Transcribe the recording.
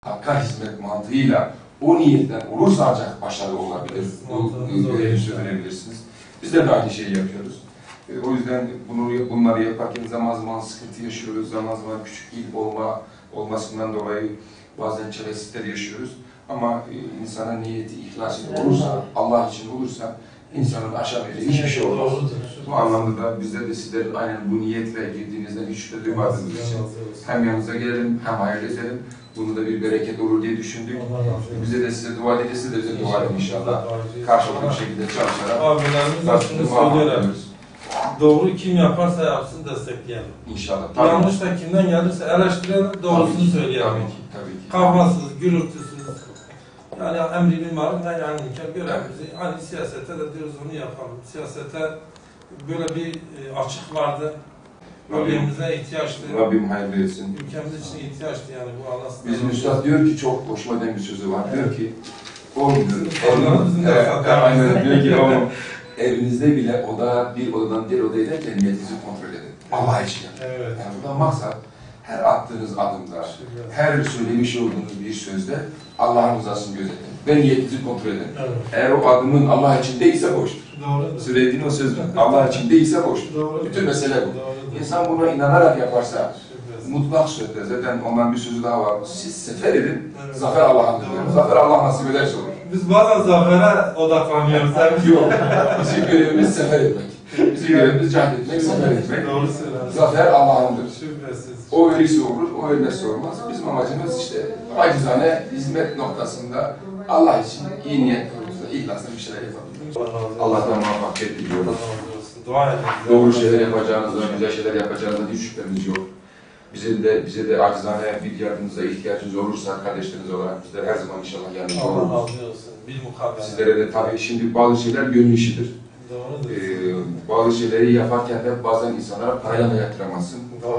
Hakka hizmet mantığıyla o niyetten olursa ancak başarılı olabilir. Bu görevi sürdürebilirsiniz. Bizler de aynı şeyi yapıyoruz. O yüzden bunları yaparken zaman zaman sıkıntı yaşıyoruz, zaman zaman küçük ilk olmasından dolayı bazen çaresizlikler yaşıyoruz. Ama insanın niyeti, ihlası olursa, Allah için olursa insanın aşamayacak hiçbir şey olmaz. Bu anlamda da bizler de sizlerin aynen bu niyetle girdiğinizden hiç şüphe duymadığınız için hem yanınıza gelelim hem hayırlı edelim. Bunu da bir bereket olur diye düşündük. Bize de size dua edin, siz de bize dua edin inşallah. Karşılıklı bir şekilde çalışarak. Abilerimiz şunu söylüyorlar. Doğru kim yaparsa yapsın destekleyelim. İnşallah. Yanlış da kimden gelirse eleştirelim, doğrusunu söyleyelim. Tabii ki. Kavgasız, gürültüsüz. Yani emri bil maruf ve yani münker görevimizi. Hani siyasete de diyoruz onu yapalım. Siyasete böyle bir açık vardı. Bölgemize ihtiyaçtı. Rabbim hayırlı etsin. Ülkemiz için ihtiyaçtı yani bu Allah'ın. Bizim üstad diyor ki çok hoşuma giden bir sözü var. Diyor ki oğlum diyor ki oğlum evinizde bile bir odadan diğer odaya giderken niyetinizi kontrol edin. Allah için. Evet. Yani buradan maksat her attığınız adımda, her söylemiş olduğunuz bir sözde Allah'ın rızasını gözetin. Ve niyetinizi kontrol edin. Evet. Eğer o adımın Allah için değilse boştur. Doğru. Söylediğin o söz Allah için değilse boştur. Doğru. Bütün mesele bu. Doğru. İnsan buna inanarak yaparsa mutlak surette zaten ondan bir sözü daha var. Siz sefer edin, Evet. zafer Allah'ındır. Zafer Allah nasip ederse olur. Biz bazen zafere odaklanıyoruz. Yok. Bizim görevimiz sefer etmek. Bizim görevimiz cahd etmek, sefer etmek. Doğru söylüyorsun. Zafer Allah'ındır. Şüphesiz. O ölürse olur, o ölmezse olmaz. Bizim amacımız işte acizane hizmet noktasında Allah için iyi niyet konusunda ihlasla bir şeyler yapabilmek. Allah'tan muvaffakiyet diliyorum. Dua edin. Doğru şeyler yapacağınızda, güzel şeyler yapacağınızda hiç şüphemiz yok. Bize de acizane bir yardımınıza ihtiyacınız olursa kardeşleriniz olarak bizler her zaman inşallah yardımcı Allah oluruz. razı olsun. Bir mukabele. Sizlere de tabii şimdi bazı şeyler gönül işidir. Doğrudur. Bazı şeyleri yaparken de bazen insanlara parayla da yatıramazsın. Doğru.